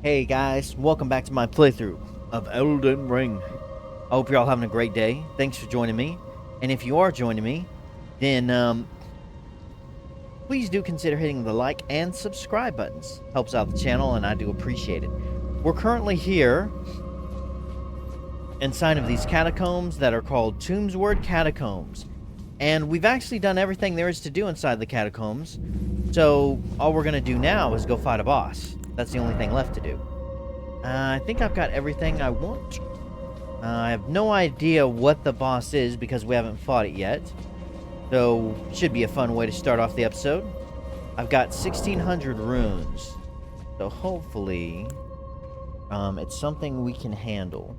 Hey guys, welcome back to my playthrough of Elden Ring. I hope you're all having a great day. Thanks for joining me. And if you are joining me, then please do consider hitting the like and subscribe buttons. Helps out the channel and I do appreciate it. We're currently here inside of these catacombs that are called Tombsward Catacombs. And we've actually done everything there is to do inside the catacombs. So all we're going to do now is go fight a boss. That's the only thing left to do. I think I've got everything I want. I have no idea what the boss is because we haven't fought it yet. So, should be a fun way to start off the episode. I've got 1,600 runes. So hopefully, it's something we can handle.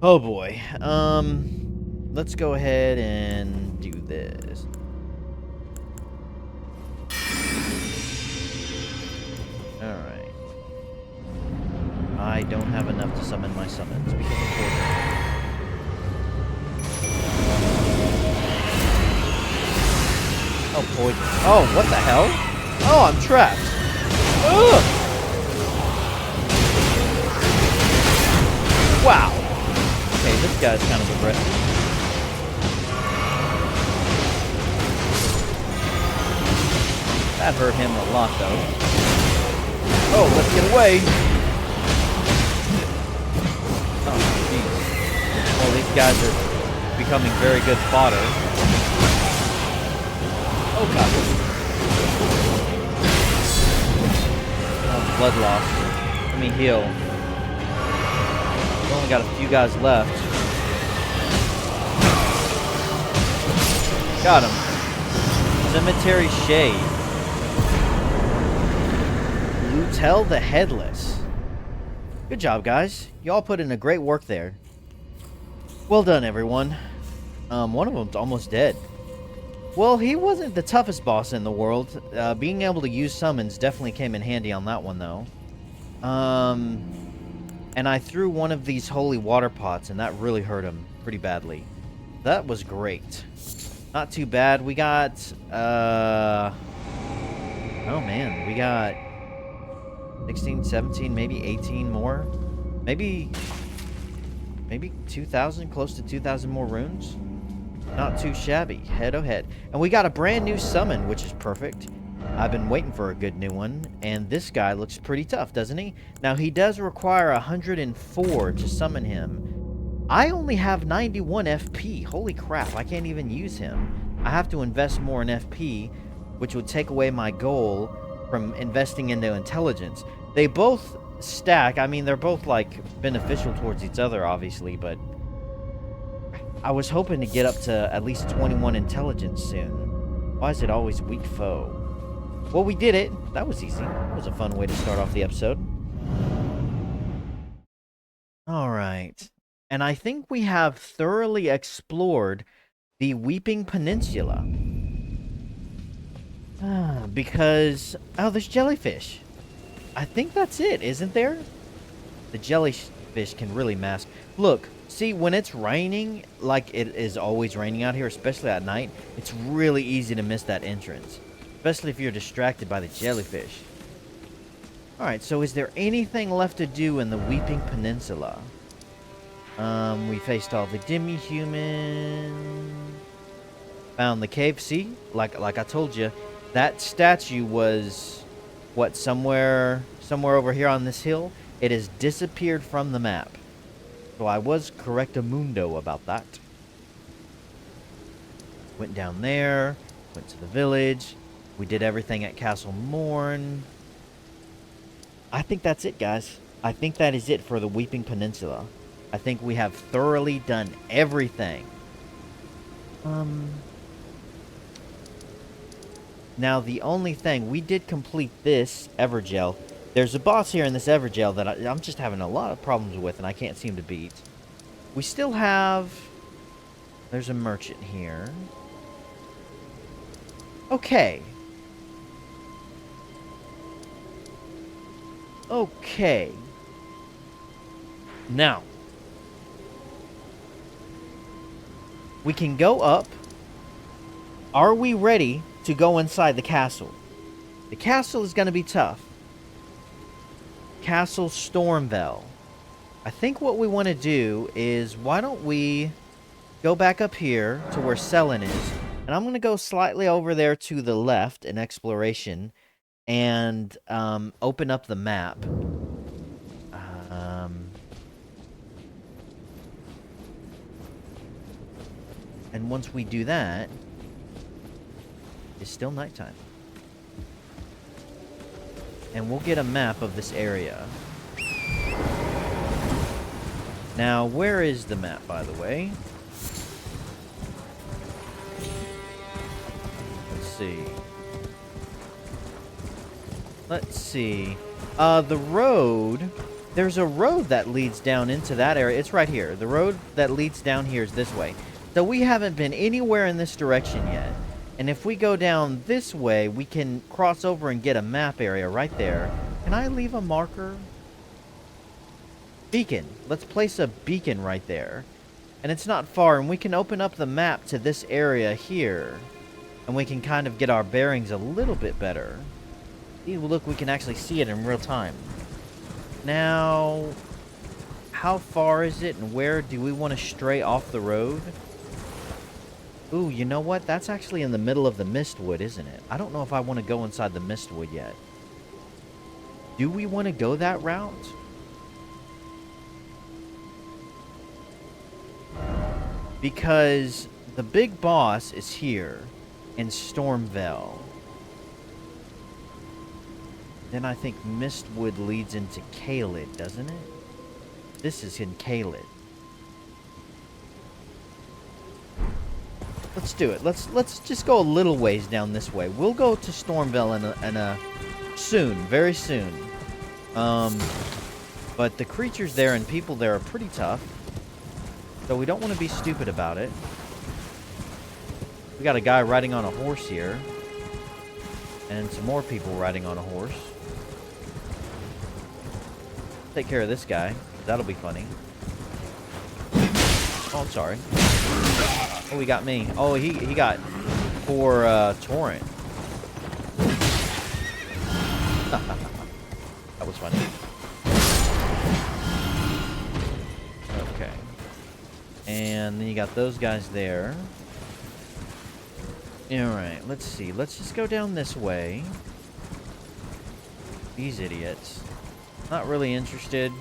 Oh boy. Let's go ahead and do this. Alright. I don't have enough to summon my summons because of poison. Oh, poison. Oh, what the hell? Oh, I'm trapped. Ugh! Wow. Okay, this guy's kind of aggressive. That hurt him a lot, though. Oh, let's get away. Well, these guys are becoming very good fodder. Oh, God. Oh, blood loss. Let me heal. We've only got a few guys left. Got him. Cemetery Shade. Lutel the Headless. Good job, guys. Y'all put in a great work there. Well done, everyone. One of them's almost dead. Well, he wasn't the toughest boss in the world. Being able to use summons definitely came in handy on that one, though. And I threw one of these holy water pots, and that really hurt him pretty badly. That was great. Not too bad. We got, oh man, we got 16, 17, maybe 18 more. Maybe 2,000, close to 2,000 more runes. Not too shabby. Head oh head. And we got a brand new summon, which is perfect. I've been waiting for a good new one. And this guy looks pretty tough, doesn't he? Now, he does require 104 to summon him. I only have 91 FP. Holy crap, I can't even use him. I have to invest more in FP, which would take away my goal from investing into intelligence. They both stack. I mean, they're both like beneficial towards each other, obviously, but I was hoping to get up to at least 21 intelligence soon. Why is it always weak foe? Well, we did it. That was easy. That was a fun way to start off the episode. All right. And I think we have thoroughly explored the Weeping Peninsula. Because oh, there's jellyfish. I think that's it, isn't there? The jellyfish can really mask. Look, see, when it's raining, like it is always raining out here, especially at night, it's really easy to miss that entrance. Especially if you're distracted by the jellyfish. Alright, so is there anything left to do in the Weeping Peninsula? We faced all the demi-human. Found the cave. See? Like I told you, that statue was... what, somewhere over here on this hill? It has disappeared from the map. So I was correctamundo about that. Went down there, went to the village. We did everything at Castle Morn. I think that's it, guys. I think that is it for the Weeping Peninsula. I think we have thoroughly done everything. Now, the only thing, we did complete this Evergel. There's a boss here in this Evergel that I'm just having a lot of problems with and I can't seem to beat. We still have... there's a merchant here. Okay. Okay. Now. We can go up. Are we ready to go inside the castle? The castle is going to be tough. Castle Stormvale. I think what we want to do is, why don't we go back up here to where Selin is, and I'm going to go slightly over there to the left in exploration and open up the map. And once we do that, it's still nighttime. And we'll get a map of this area. Now, where is the map, by the way? Let's see. The road... There's a road that leads down into that area. It's right here. The road that leads down here is this way. So we haven't been anywhere in this direction yet. And if we go down this way, we can cross over and get a map area right there. Can I leave a marker? Beacon. Let's place a beacon right there. And it's not far, and we can open up the map to this area here. And we can kind of get our bearings a little bit better. See, look, we can actually see it in real time. Now, how far is it, and where do we want to stray off the road? Ooh, you know what? That's actually in the middle of the Mistwood, isn't it? I don't know if I want to go inside the Mistwood yet. Do we want to go that route? Because the big boss is here in Stormvale. Then I think Mistwood leads into Caelid, doesn't it? This is in Caelid. Let's do it. Let's just go a little ways down this way. We'll go to Stormvale in a soon, very soon. But the creatures there and people there are pretty tough. So we don't want to be stupid about it. We got a guy riding on a horse here. And some more people riding on a horse. Take care of this guy. That'll be funny. Oh, I'm sorry. Oh, he got me. Oh, he got poor Torrent. That was funny. Okay. And then you got those guys there. Alright, let's see. Let's just go down this way. These idiots. Not really interested.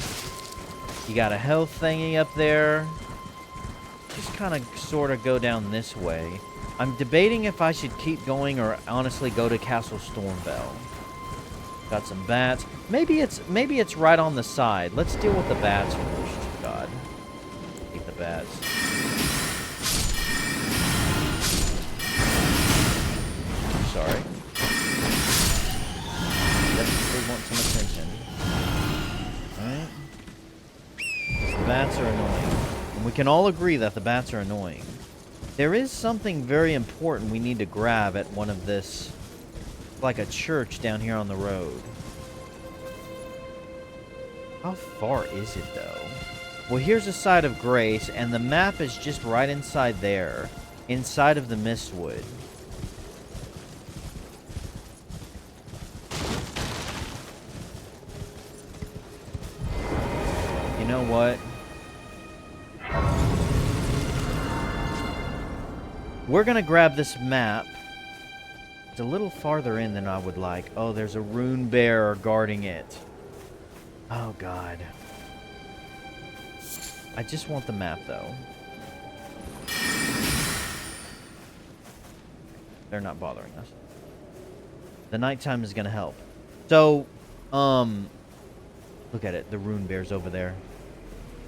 You got a health thingy up there. Just kind of sort of go down this way. I'm debating if I should keep going or honestly go to Castle Stormvale. Got some bats. Maybe it's right on the side. Let's deal with the bats first. God. Hate the bats. Sorry. Definitely want some attention. Alright. The bats are annoying. And we can all agree that the bats are annoying. There is something very important we need to grab at one of this, like a church down here on the road. How far is it, though? Well, here's a site of grace, and the map is just right inside there. Inside of the Mistwood. You know what? We're gonna grab this map. It's a little farther in than I would like. Oh, there's a rune bearer guarding it. Oh, God. I just want the map, though. They're not bothering us. The nighttime is gonna help. So, look at it. The rune bear's over there.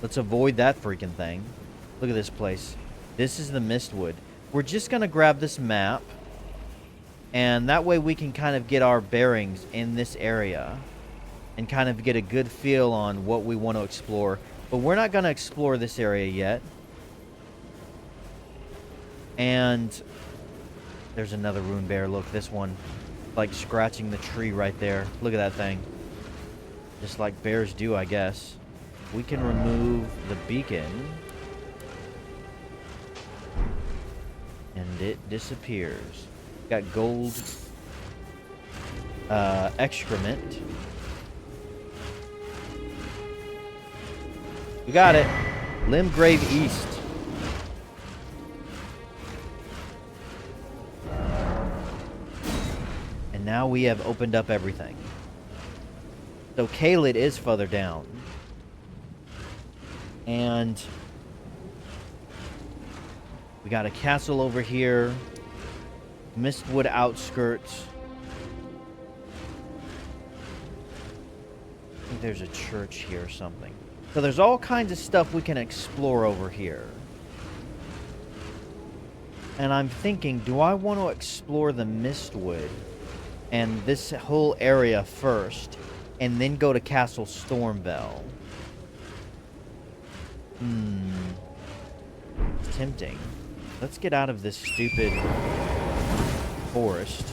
Let's avoid that freaking thing. Look at this place. This is the Mistwood. We're just going to grab this map. And that way we can kind of get our bearings in this area. And kind of get a good feel on what we want to explore. But we're not going to explore this area yet. And there's another rune bear. Look, this one. Like scratching the tree right there. Look at that thing. Just like bears do, I guess. We can remove the beacon. And it disappears. Got gold excrement. You got it. Limgrave East. And now we have opened up everything. So Caelid is further down. And we got a castle over here. Mistwood outskirts. I think there's a church here or something. So there's all kinds of stuff we can explore over here. And I'm thinking, do I want to explore the Mistwood and this whole area first, and then go to Castle Stormveil? It's tempting. Let's get out of this stupid forest.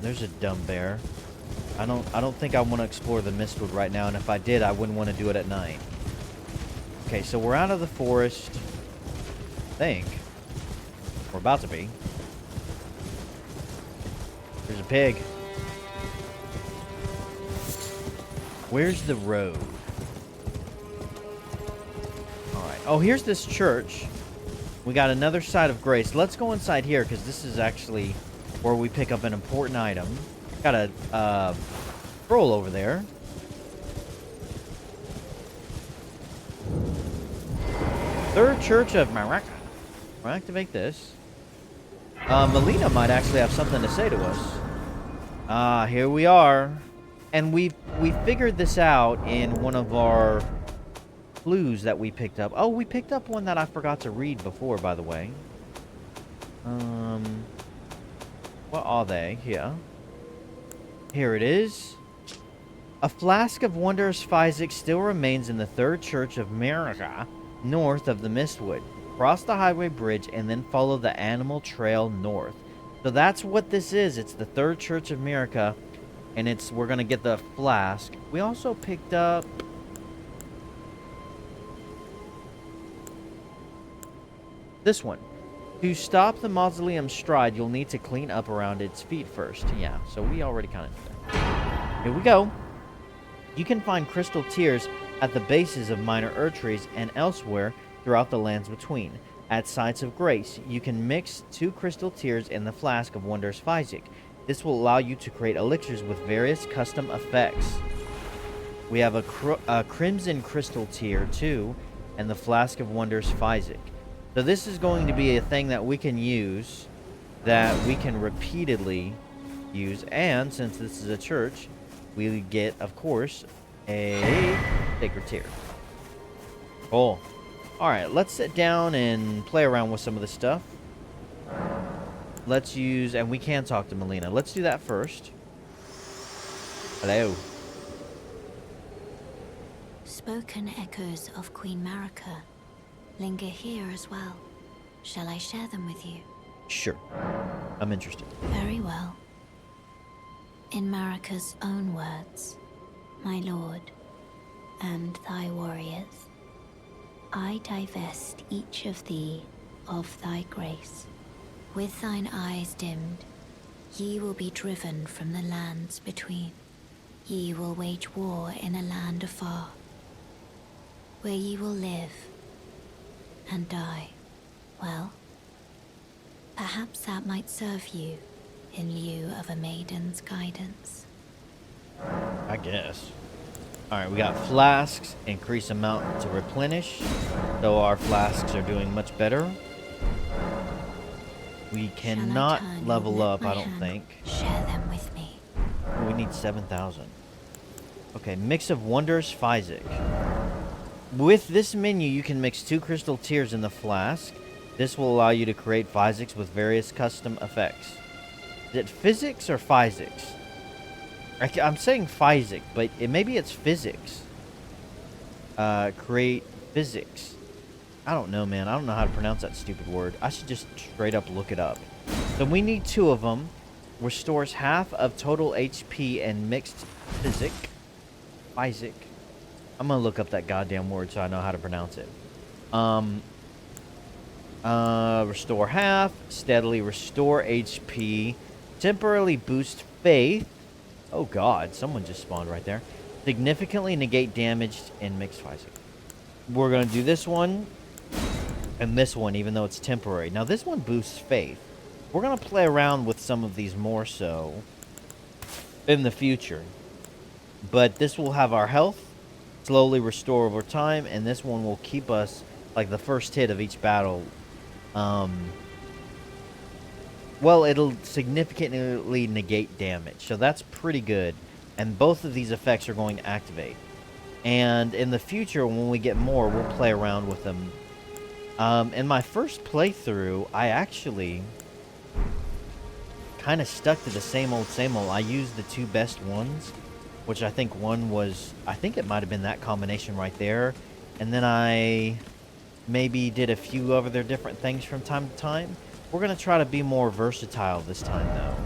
There's a dumb bear. I don't think I want to explore the Mistwood right now, and if I did, I wouldn't want to do it at night. Okay, so we're out of the forest. I think. We're about to be. There's a pig. Where's the road? Alright. Oh, here's this church. We got another side of grace. Let's go inside here, because this is actually where we pick up an important item. Got a scroll over there. Third Church of Maraka. We'll activate this. Melina might actually have something to say to us. Here we are. And we figured this out in one of our clues that we picked up. Oh, we picked up one that I forgot to read before, by the way. What are they? Yeah. Here it is. A flask of wondrous physic still remains in the Third Church of Maraka, north of the Mistwood. Cross the highway bridge and then follow the animal trail north. So that's what this is. It's the Third Church of Maraka, and we're gonna get the flask. We also picked up this one. To stop the mausoleum's stride, you'll need to clean up around its feet first. Yeah, so we already kind of did that. Here we go. You can find crystal tears at the bases of minor Erdtrees and elsewhere throughout the lands between. At sites of grace, you can mix 2 crystal tears in the flask of wondrous physic. This will allow you to create elixirs with various custom effects. We have a crimson crystal tear too, and the flask of wondrous physic. So this is going to be a thing that we can use, that we can repeatedly use, and since this is a church, we get, of course, a sacred tear. Cool. Alright, let's sit down and play around with some of this stuff. Let's use, and we can talk to Melina. Let's do that first. Hello. Spoken echoes of Queen Marika linger here as well. Shall I share them with you? Sure. I'm interested. Very well. In Marika's own words, my lord, and thy warriors, I divest each of thee of thy grace. With thine eyes dimmed, ye will be driven from the lands between. Ye will wage war in a land afar, where ye will live and die. Well, perhaps that might serve you in lieu of a maiden's guidance. I guess. Alright, we got flasks. Increase amount to replenish. So our flasks are doing much better. We cannot level up, I don't think. Share them with me. Oh, we need 7,000. Okay, mix of wondrous physic. With this menu, you can mix 2 crystal tears in the flask. This will allow you to create physics with various custom effects. Is it physics or physics? I'm saying physic, but maybe it's physics. Create physics. I don't know, man. I don't know how to pronounce that stupid word. I should just straight up look it up. So we need 2 of them. Restores half of total HP and mixed physic. Physic. I'm gonna look up that goddamn word so I know how to pronounce it. Restore half. Steadily restore HP. Temporarily boost faith. Oh god, someone just spawned right there. Significantly negate damage in mixed fights. We're going to do this one and this one, even though it's temporary. Now, this one boosts faith. We're going to play around with some of these more so in the future. But this will have our health slowly restore over time, and this one will keep us, like, the first hit of each battle. Well, it'll significantly negate damage, so that's pretty good. And both of these effects are going to activate. And in the future, when we get more, we'll play around with them. In my first playthrough, I actually kind of stuck to the same old, same old. I used the two best ones, which I think one was, I think it might have been that combination right there. And then I maybe did a few other different things from time to time. We're going to try to be more versatile this time, though.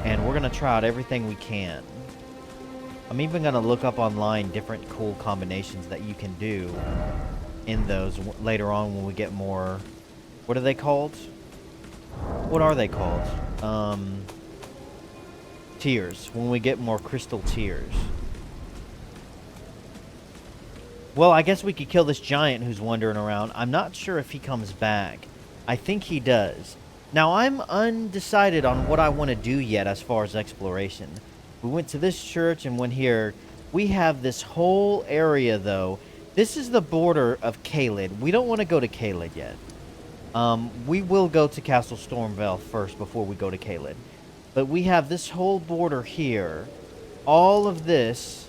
And we're going to try out everything we can. I'm even going to look up online different cool combinations that you can do in those later on when we get more... What are they called? What are they called? Tears. When we get more crystal tears. Well, I guess we could kill this giant who's wandering around. I'm not sure if he comes back. I think he does. Now, I'm undecided on what I want to do yet as far as exploration. We went to this church and went here. We have this whole area, though. This is the border of Caelid. We don't want to go to Caelid yet. We will go to Castle Stormveil first before we go to Caelid. But we have this whole border here. All of this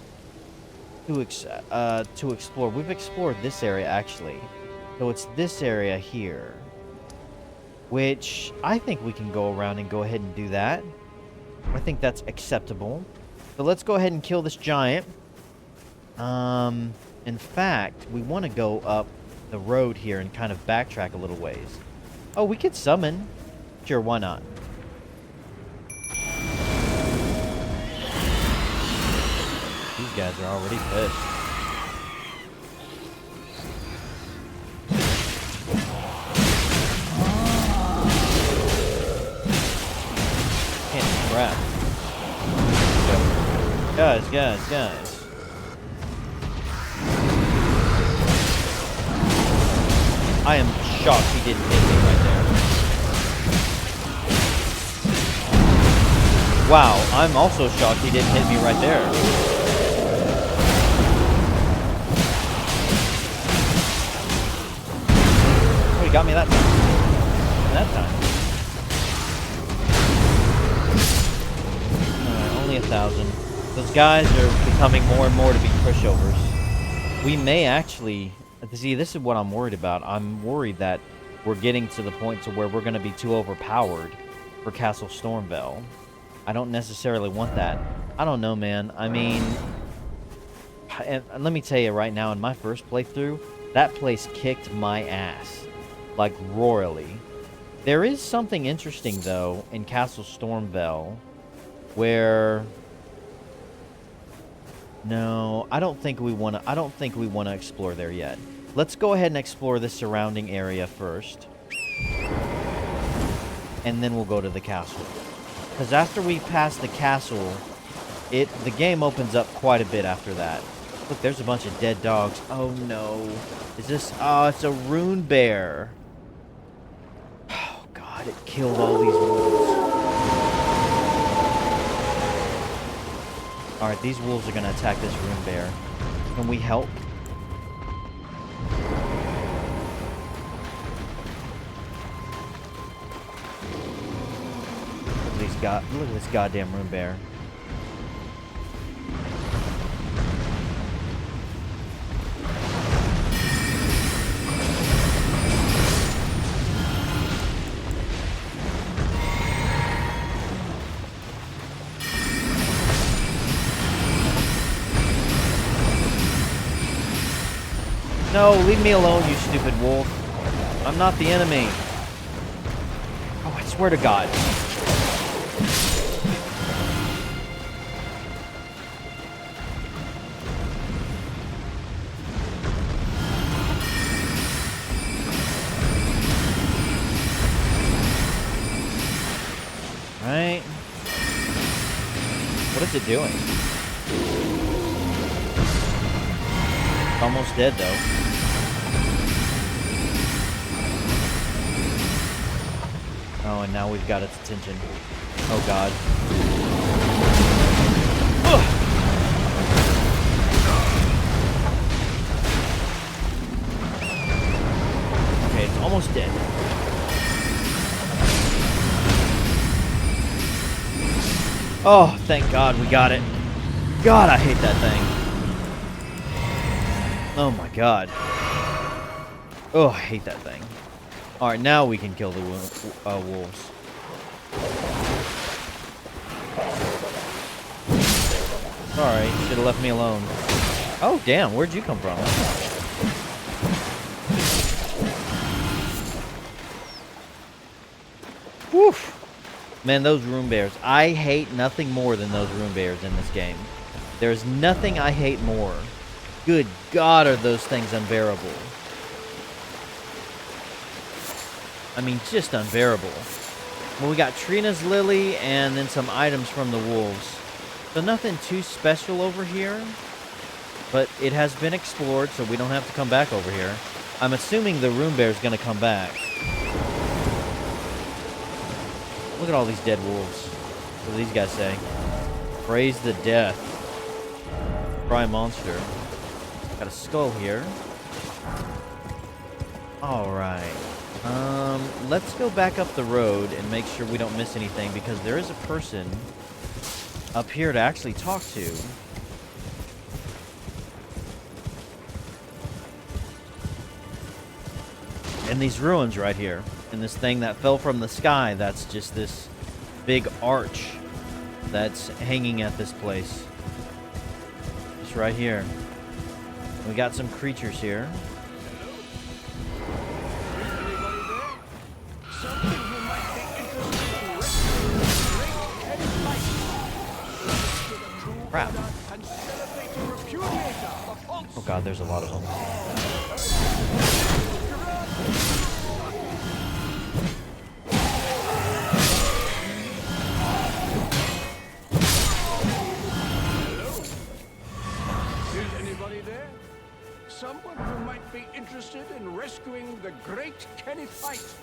to explore. We've explored this area, actually. So it's this area here. Which I think we can go around and go ahead and do that. I think that's acceptable. So let's go ahead and kill this giant. In fact, we want to go up the road here and kind of backtrack a little ways. Oh, we could summon. Sure, why not? These guys are already pissed. Crap. Guys. I am shocked he didn't hit me right there. Wow, I'm also shocked he didn't hit me right there. Oh, he got me that time. That time. 1,000. Those guys are becoming more and more to be pushovers. We may actually... See, this is what I'm worried about. I'm worried that we're getting to the point to where we're going to be too overpowered for Castle Stormveil. I don't necessarily want that. I don't know, man. I mean... And let me tell you right now, in my first playthrough, that place kicked my ass. Like, royally. There is something interesting, though, in Castle Stormveil, where... No, I don't think we want to explore there yet. Let's go ahead and explore the surrounding area first. And then we'll go to the castle. Because after we pass the castle, the game opens up quite a bit after that. Look, there's a bunch of dead dogs. Oh no. Is this... Oh, it's a rune bear. Oh god, it killed all these wolves. Alright, these wolves are going to attack this rune bear. Can we help? Look at this goddamn rune bear. No, leave me alone, you stupid wolf. I'm not the enemy. Oh, I swear to God. Right? What is it doing? Almost dead, though. Oh, and now we've got its attention. Oh, God. Ugh. Okay, it's almost dead. Oh, thank God we got it. God, I hate that thing. Oh my God. Oh, I hate that thing. Alright, now we can kill the wolves. Sorry, should have left me alone. Oh, damn, where'd you come from? Woof. Man, those room bears. I hate nothing more than those room bears in this game. There's nothing I hate more. Good God, are those things unbearable. I mean, just unbearable. Well, we got Trina's lily and then some items from the wolves. So nothing too special over here. But it has been explored, so we don't have to come back over here. I'm assuming the room bear is going to come back. Look at all these dead wolves. What do these guys say? Praise the death. Cry monster. Got a skull here. Alright. Let's go back up the road and make sure we don't miss anything, because there is a person up here to actually talk to. In these ruins right here. And this thing that fell from the sky, that's just this big arch that's hanging at this place. Just right here. We got some creatures here. Crap. Oh God, there's a lot of them. Someone who might be interested in rescuing the great Kennethite,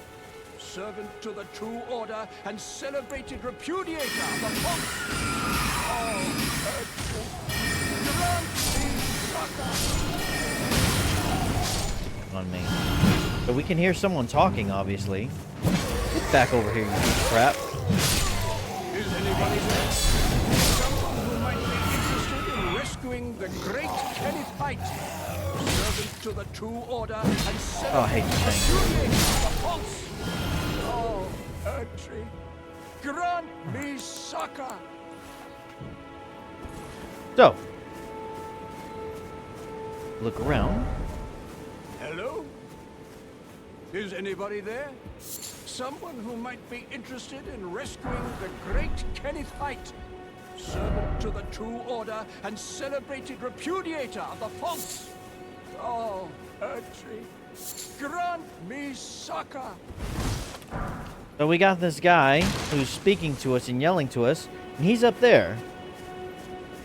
servant to the true order and celebrated repudiator of the false. On me. So we can hear someone talking, obviously. Get back over here, you piece of crap. Is anybody there? Someone who might be interested in rescuing the great Kennethite, servant to the true order and Oh, I hate this thing. the false. Oh, Erdtree, grant me succor. So, look around. Hello? Is anybody there? Someone who might be interested in rescuing the great Kennethite, servant to the true order and celebrated repudiator of the false. Oh, Erdtree, grant me succor. So we got this guy who's speaking to us and yelling to us, and he's up there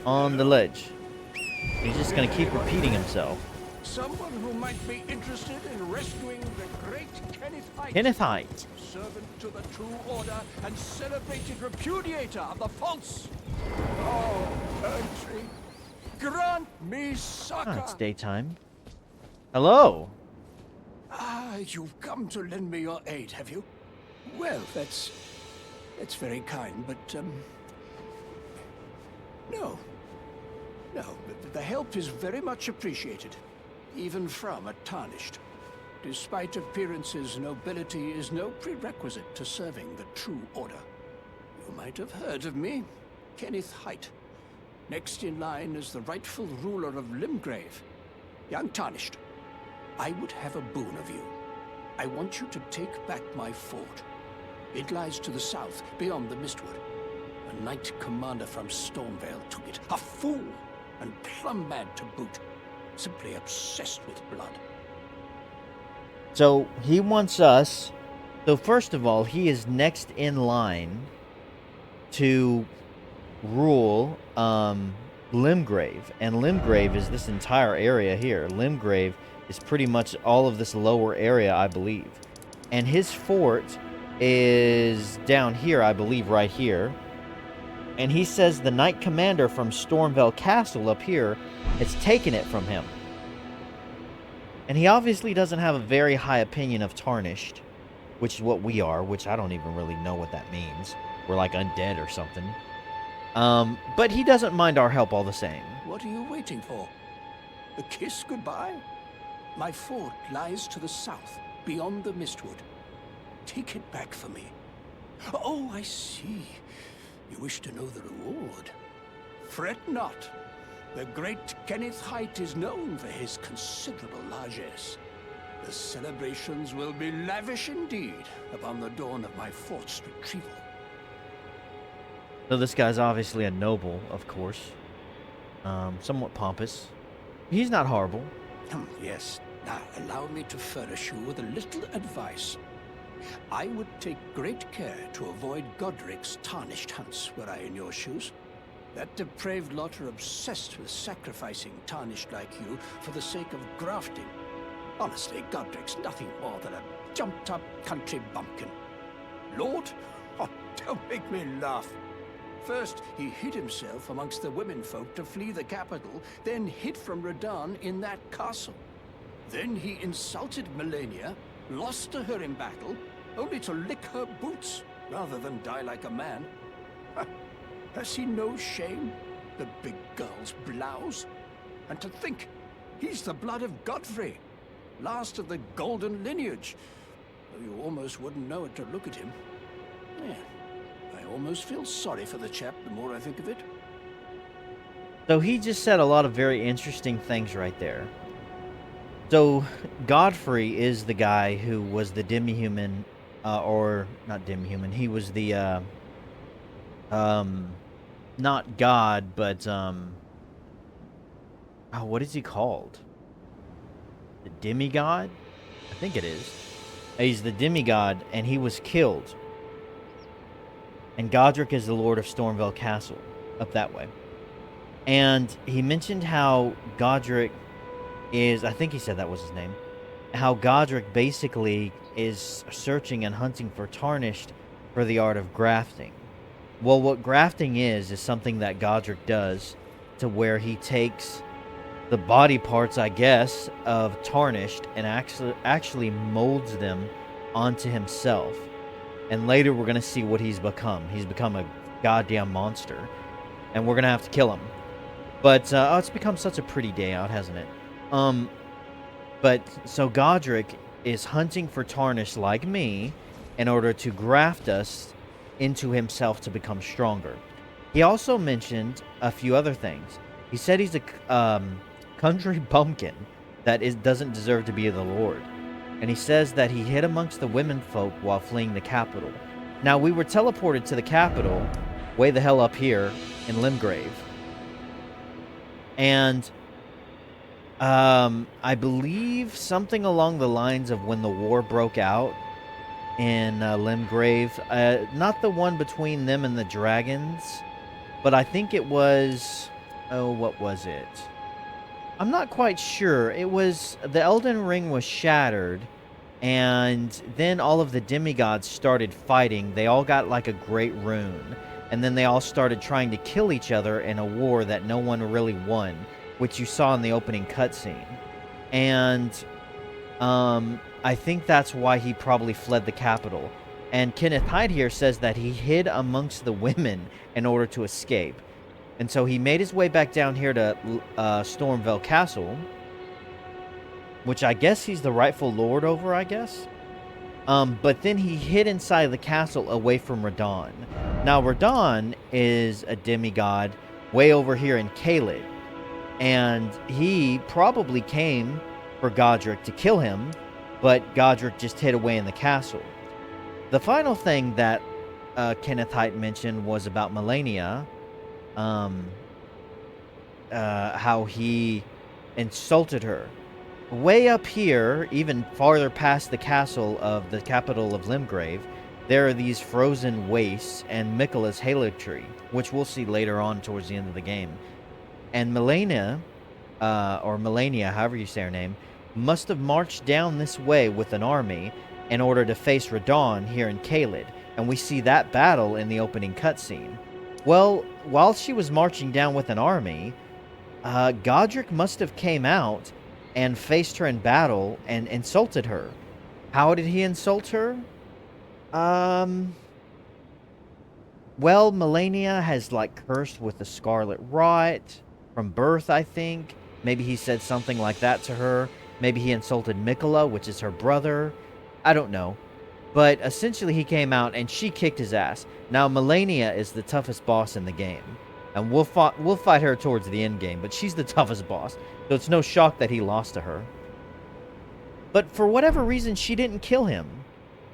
on the ledge. He's just gonna keep repeating himself. Someone who might be interested in rescuing the great Kennethite, Kennethite. servant to the true order and celebrated repudiator of the false. Oh, Erdtree, grant me succor. Oh, it's daytime. Hello. Ah, you've come to lend me your aid, have you? Well, that's very kind, but no, but the help is very much appreciated, even from a tarnished. Despite appearances, nobility is no prerequisite to serving the true order. You might have heard of me, Kennethite. Next in line is the rightful ruler of Limgrave, young Tarnished. I would have a boon of you. I want you to take back my fort. It lies to the south, beyond the Mistwood. A knight commander from Stormvale took it. A fool, and plumb mad to boot. Simply obsessed with blood. So he wants us. So first of all, he is next in line to rule Limgrave. And Limgrave is this entire area here. Limgrave is pretty much all of this lower area, I believe. And his fort is down here, I believe, right here. And he says the Knight Commander from Stormvale Castle up here has taken it from him. And he obviously doesn't have a very high opinion of Tarnished, which is what we are, which I don't even really know what that means. We're like undead or something. But he doesn't mind our help all the same. What are you waiting for? A kiss goodbye? My fort lies to the south, beyond the Mistwood. Take it back for me. Oh, I see. You wish to know the reward. Fret not. The great Kenneth Height is known for his considerable largesse. The celebrations will be lavish indeed upon the dawn of my fort's retrieval. So this guy's obviously a noble, of course. Somewhat pompous. He's not horrible. Yes. Now, allow me to furnish you with a little advice. I would take great care to avoid Godric's tarnished hunts were I in your shoes. That depraved lot are obsessed with sacrificing tarnished like you for the sake of grafting. Honestly, Godric's nothing more than a jumped-up country bumpkin. Lord? Oh, don't make me laugh. First, he hid himself amongst the womenfolk to flee the capital, then hid from Radahn in that castle. Then he insulted Melania, lost to her in battle, only to lick her boots rather than die like a man. Has he no shame, the big girl's blouse? And to think, he's the blood of Godfrey, last of the golden lineage. Though you almost wouldn't know it to look at him. Yeah, I almost feel sorry for the chap the more I think of it. So he just said a lot of very interesting things right there. So Godfrey is the guy who was the demi-human, or not demi-human, he was the, not God, but, oh, what is he called? The demigod? I think it is. He's the demigod, and he was killed. And Godric is the Lord of Stormvale Castle, up that way. And he mentioned how Godric is, I think he said that was his name, how Godric basically is searching and hunting for Tarnished for the art of grafting. Well, what grafting is something that Godric does to where he takes the body parts, I guess, of Tarnished and actually molds them onto himself. And later we're going to see what he's become. He's become a goddamn monster. And we're going to have to kill him. But, oh, it's become such a pretty day out, hasn't it? But, so Godric is hunting for Tarnished like me in order to graft us into himself to become stronger. He also mentioned a few other things. He said he's a country bumpkin that doesn't deserve to be the Lord. And he says that he hid amongst the womenfolk while fleeing the capital. Now, we were teleported to the capital, way the hell up here, in Limgrave. And I believe something along the lines of when the war broke out in Limgrave. Not the one between them and the dragons, but I think it was... Oh, what was it? I'm not quite sure. It was... The Elden Ring was shattered, and then all of the demigods started fighting. They all got like a great rune, and then they all started trying to kill each other in a war that no one really won, which you saw in the opening cutscene. And I think that's why he probably fled the capital. And Kenneth Hyde here says that he hid amongst the women in order to escape. And so he made his way back down here to Stormvale Castle, which I guess he's the rightful lord over, I guess. But then he hid inside the castle away from Radahn. Now, Radahn is a demigod way over here in Caelid. And he probably came for Godric to kill him, but Godric just hid away in the castle. The final thing that Kenneth Height mentioned was about Melania, how he insulted her. Way up here, even farther past the castle of the capital of Limgrave, there are these frozen wastes and Miquella's Halo Tree, which we'll see later on towards the end of the game. And Melania, however you say her name, must have marched down this way with an army in order to face Radon here in Caelid, and we see that battle in the opening cutscene. Well, while she was marching down with an army, Godric must have came out and faced her in battle and insulted her. How did he insult her? Well, Melania has, like, cursed with the Scarlet Rot from birth, I think. Maybe he said something like that to her. Maybe he insulted Mikola, which is her brother. I don't know. But essentially he came out and she kicked his ass. Now, Melania is the toughest boss in the game. And we'll fight her towards the end game, but she's the toughest boss. So it's no shock that he lost to her. But for whatever reason, she didn't kill him.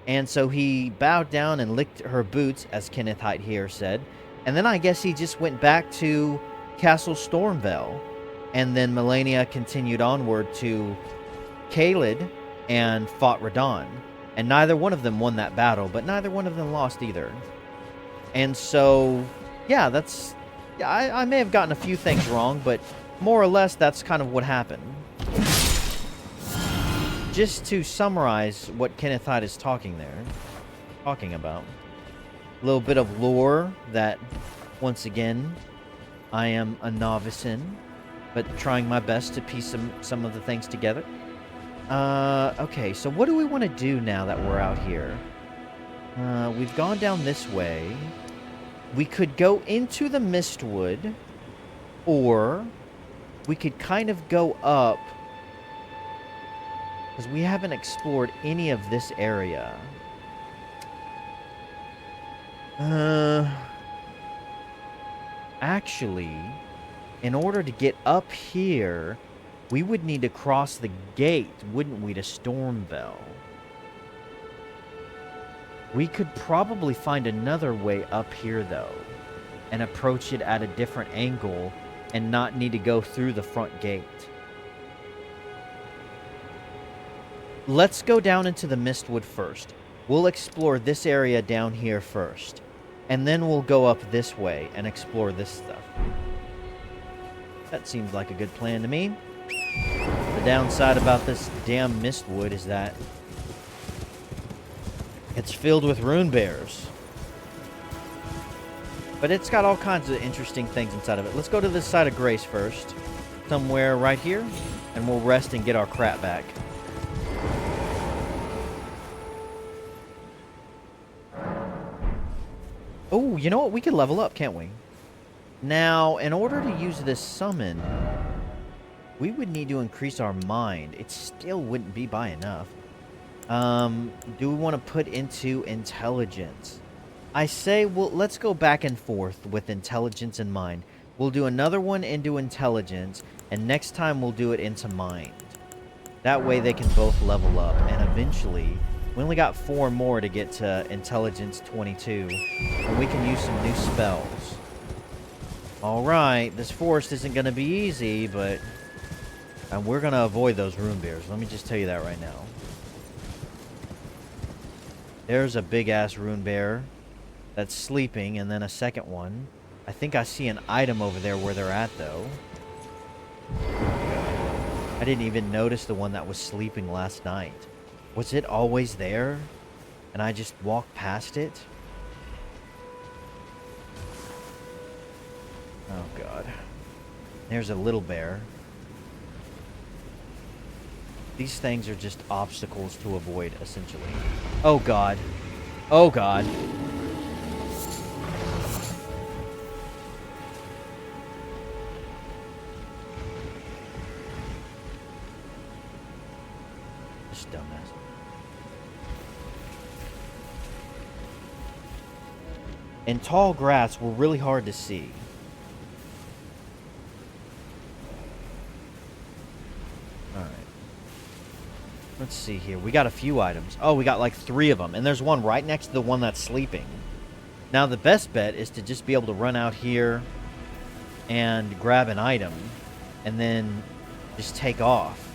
And so he bowed down and licked her boots, as Kenneth Height here said. And then I guess he just went back to Castle Stormvale. And then Melania continued onward to Caelid and fought Radon. And neither one of them won that battle, but neither one of them lost either. And so, yeah, that's... Yeah, I may have gotten a few things wrong, but more or less that's kind of what happened. Just to summarize what Kenneth Height is talking about. A little bit of lore that, once again, I am a novice in, but trying my best to piece some of the things together. Okay, so what do we want to do now that we're out here? We've gone down this way. We could go into the Mistwood, or we could kind of go up, because we haven't explored any of this area. Actually, in order to get up here, we would need to cross the gate, wouldn't we, to Stormvale? We could probably find another way up here, though, and approach it at a different angle and not need to go through the front gate. Let's go down into the Mistwood first. We'll explore this area down here first, and then we'll go up this way and explore this stuff. That seems like a good plan to me. The downside about this damn Mistwood is that it's filled with rune bears. But it's got all kinds of interesting things inside of it. Let's go to this side of Grace first. Somewhere right here. And we'll rest and get our crap back. Oh, you know what? We could level up, can't we? Now, in order to use this summon, we would need to increase our mind. It still wouldn't be by enough. Do we want to put into intelligence? I say, well, let's go back and forth with intelligence in mind. We'll do another one into intelligence, and next time we'll do it into mind. That way they can both level up, and eventually, we only got 4 more to get to intelligence 22, and we can use some new spells. Alright, this forest isn't going to be easy, but we're going to avoid those rune bears. Let me just tell you that right now. There's a big-ass rune bear that's sleeping, and then a second one. I think I see an item over there where they're at, though. I didn't even notice the one that was sleeping last night. Was it always there? And I just walked past it? Oh, God. There's a little bear. These things are just obstacles to avoid, essentially. Oh, God. Oh, God. This dumbass. And tall grass were really hard to see. Let's see here. We got a few items. Oh, we got like 3 of them. And there's one right next to the one that's sleeping. Now, the best bet is to just be able to run out here and grab an item. And then just take off.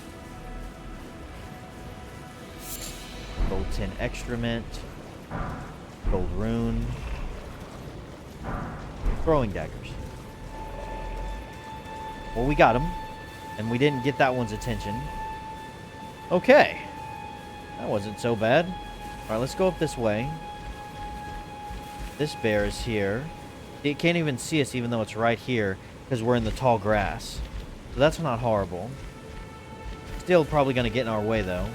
Gold 10 excrement. Gold rune. Throwing daggers. Well, we got him. And we didn't get that one's attention. Okay. That wasn't so bad. Alright, let's go up this way. This bear is here. It can't even see us even though it's right here because we're in the tall grass. So that's not horrible. Still probably going to get in our way though.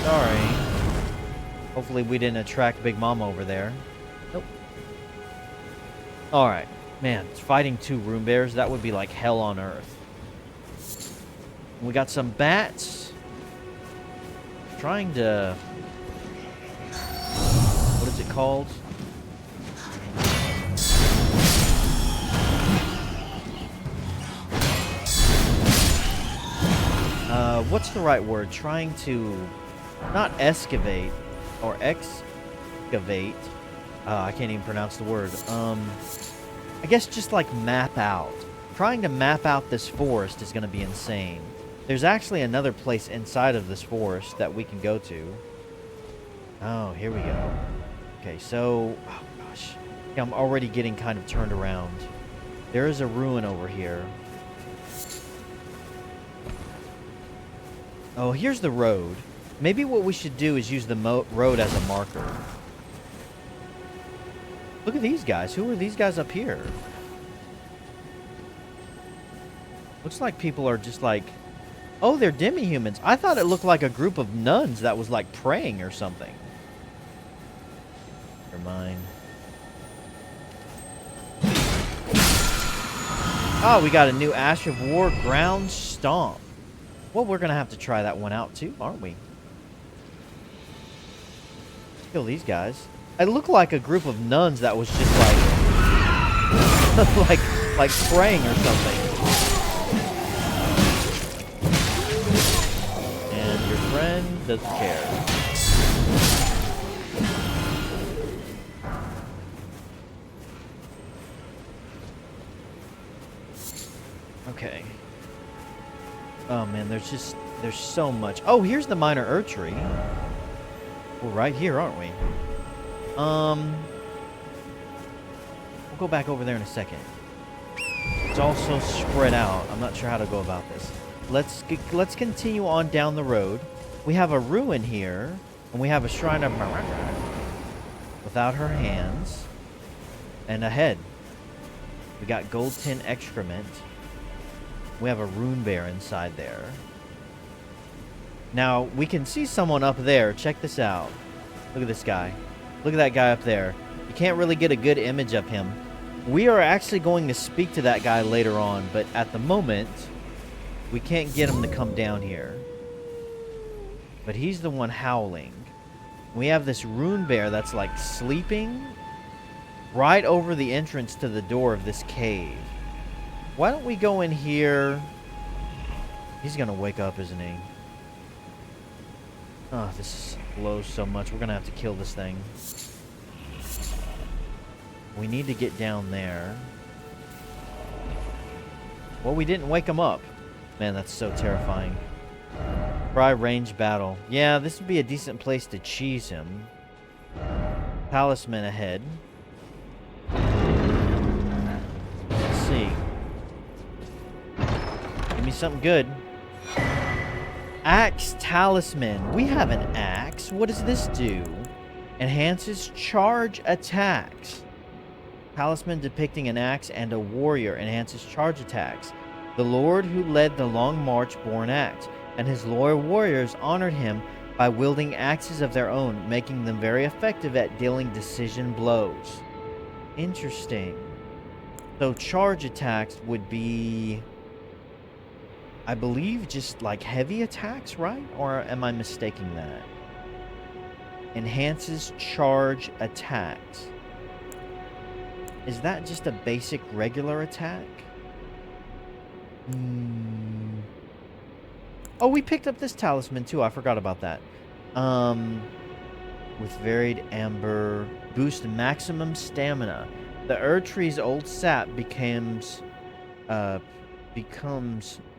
Sorry. Hopefully we didn't attract Big Mama over there. Nope. Alright. Man, fighting 2 rune bears, that would be like hell on earth. We got some bats. Trying to... What is it called? What's the right word? Trying to... Not excavate. Or excavate. I can't even pronounce the word. I guess just like map out. Trying to map out this forest is going to be insane. There's actually another place inside of this forest that we can go to. Oh, here we go. Okay, so... Oh, gosh. Yeah, I'm already getting kind of turned around. There is a ruin over here. Oh, here's the road. Maybe what we should do is use the road as a marker. Look at these guys. Who are these guys up here? Looks like people are just like... Oh, they're demi-humans. I thought it looked like a group of nuns that was like praying or something. Never mind. Oh, we got a new Ash of War Ground Stomp. Well, we're going to have to try that one out too, aren't we? Kill these guys. It looked like a group of nuns that was just like... like praying or something. And your friend doesn't care. Okay. Oh man, there's so much. Oh, here's the minor Erdtree. We're right here, aren't we? We'll go back over there in a second. It's all so spread out. I'm not sure how to go about this. Let's continue on down the road. We have a ruin here, and we have a shrine of Maranga without her hands, and a head. We got gold tin excrement. We have a rune bear inside there. Now, we can see someone up there. Check this out. Look at this guy. Look at that guy up there. You can't really get a good image of him. We are actually going to speak to that guy later on, but at the moment, we can't get him to come down here. But he's the one howling. We have this rune bear that's like sleeping right over the entrance to the door of this cave. Why don't we go in here? He's gonna wake up, isn't he? Oh, this blows so much. We're gonna have to kill this thing. We need to get down there. Well, we didn't wake him up. Man, that's so terrifying. Try range battle. Yeah, this would be a decent place to cheese him. Talisman ahead. Let's see. Give me something good. Axe Talisman. We have an axe. What does this do? Enhances charge attacks. Talisman depicting an axe and a warrior enhances charge attacks. The lord who led the long march bore an axe, and his loyal warriors honored him by wielding axes of their own, making them very effective at dealing decision blows. Interesting. So charge attacks would be, I believe, just like heavy attacks, right? Or am I mistaking that? Enhances charge attacks. Is that just a basic regular attack? Oh, we picked up this talisman too. I forgot about that. With varied amber, boost maximum stamina. The Erdtree's old sap becomes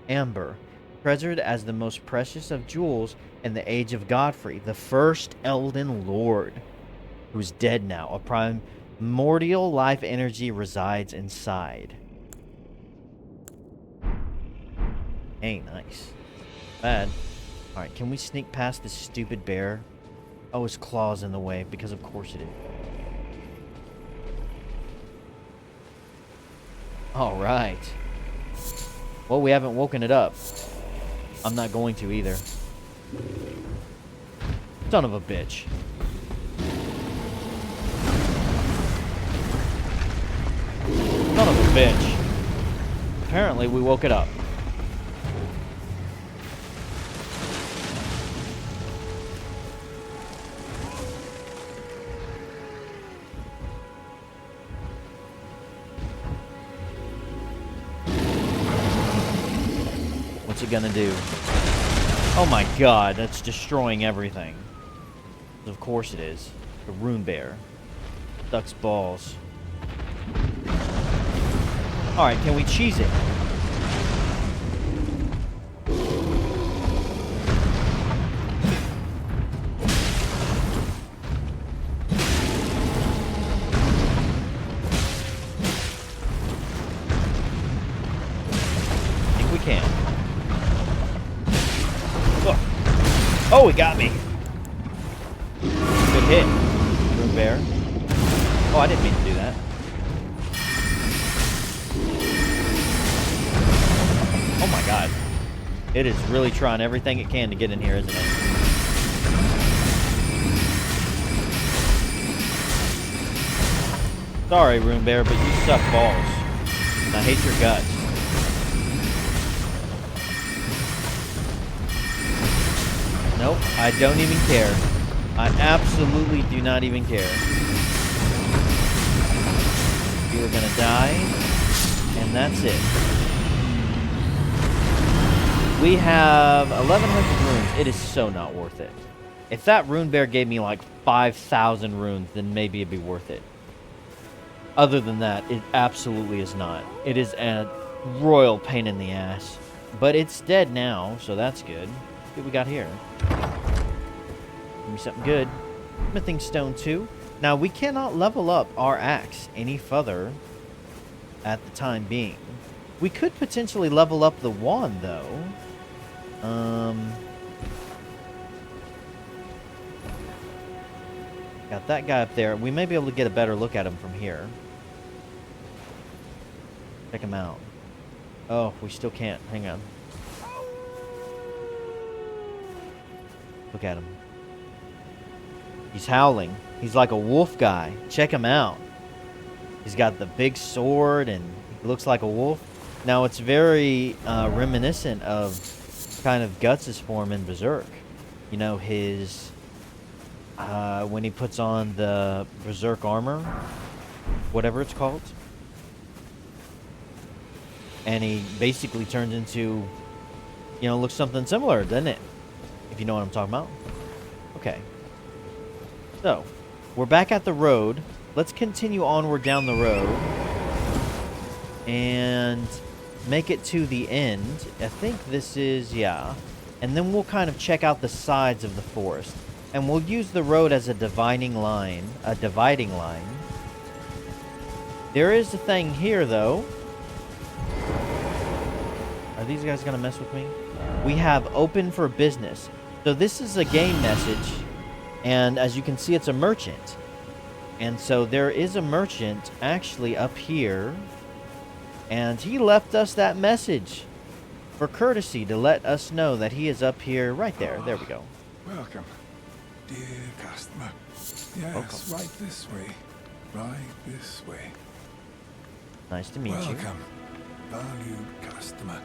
amber, treasured as the most precious of jewels in the age of Godfrey, the first Elden Lord, who's dead now, a prime Mortal life energy resides inside. Hey, nice. Bad. Alright, can we sneak past this stupid bear? Oh, his claw's in the way, because of course it is. Alright. Well, we haven't woken it up. I'm not going to either. Son of a bitch. Son of a bitch. Apparently, we woke it up. What's it gonna do? Oh my god, that's destroying everything. Of course it is. The rune bear. Duck's balls. Alright, can we cheese it? I think we can. Oh, he got me. Good hit. Rune bear. Oh, I didn't mean to do that. Oh my god. It is really trying everything it can to get in here, isn't it? Sorry, Rune Bear, but you suck balls. And I hate your guts. Nope, I don't even care. I absolutely do not even care. You are gonna die, and that's it. We have 1,100 runes. It is so not worth it. If that rune bear gave me like 5,000 runes, then maybe it'd be worth it. Other than that, it absolutely is not. It is a royal pain in the ass. But it's dead now, so that's good. What we got here? Give me something good. Smithing stone 2. Now, we cannot level up our axe any further at the time being. We could potentially level up the wand, though. Got that guy up there. We may be able to get a better look at him from here. Check him out. Oh, we still can't. Hang on. Look at him. He's howling. He's like a wolf guy. Check him out. He's got the big sword and he looks like a wolf. Now, it's very reminiscent of kind of Guts' form in Berserk. You know, his... when he puts on the Berserk armor, whatever it's called. And he basically turns into, you know, looks something similar, doesn't it? If you know what I'm talking about. Okay. So, we're back at the road. Let's continue onward down the road. And make it to the end. I think this is, yeah. And then we'll kind of check out the sides of the forest. And we'll use the road as a dividing line. There is a thing here, though. Are these guys going to mess with me? We have open for business. So this is a game message. And as you can see, it's a merchant. And so there is a merchant actually up here. And he left us that message for courtesy to let us know that he is up here right there. There we go. Welcome, dear customer. Yes, Welcome. right this way. Right this way. Nice to meet you. Welcome, valued customer.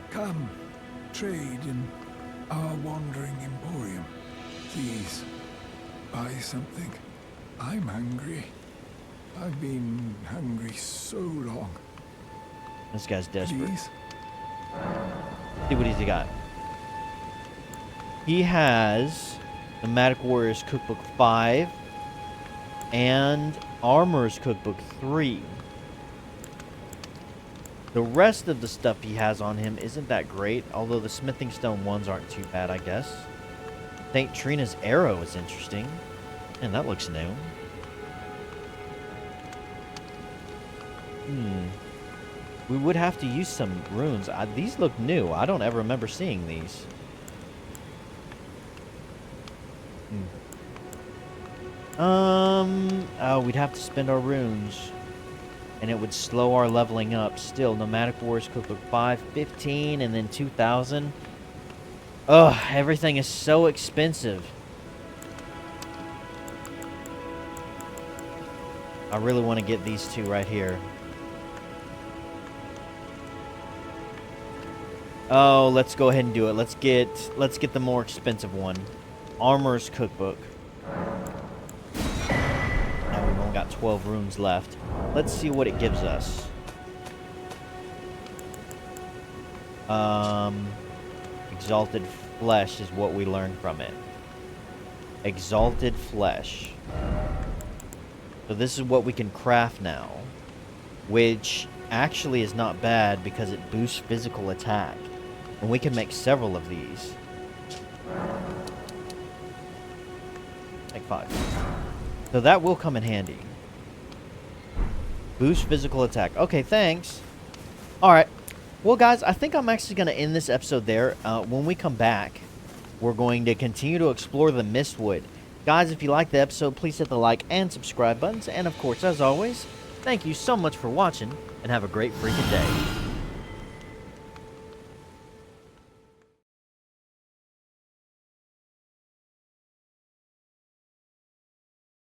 Come, trade in our wandering emporium. Please, buy something. I'm hungry. I've been hungry so long. This guy's desperate. Please? See what he's got. He has Nomadic Warriors Cookbook 5 and Armor's Cookbook 3. The rest of the stuff he has on him isn't that great, although the Smithing Stone ones aren't too bad, I guess. St. Trina's Arrow is interesting. And that looks new. We would have to use some runes. These look new. I don't ever remember seeing these. Oh, we'd have to spend our runes. And it would slow our leveling up. Still, Nomadic Wars Cookbook 5, 15, and then 2,000. Ugh, everything is so expensive. I really want to get these two right here. Oh, let's go ahead and do it. Let's get the more expensive one. Armor's Cookbook. Now we've only got 12 runes left. Let's see what it gives us. Exalted Flesh is what we learned from it. Exalted Flesh. So this is what we can craft now, which actually is not bad because it boosts physical attack. And we can make several of these. Like 5. So that will come in handy. Boost physical attack. Okay, thanks. Alright. Well, guys, I think I'm actually going to end this episode there. When we come back, we're going to continue to explore the Mistwood. Guys, if you liked the episode, please hit the like and subscribe buttons. And, of course, as always, thank you so much for watching, and have a great freaking day.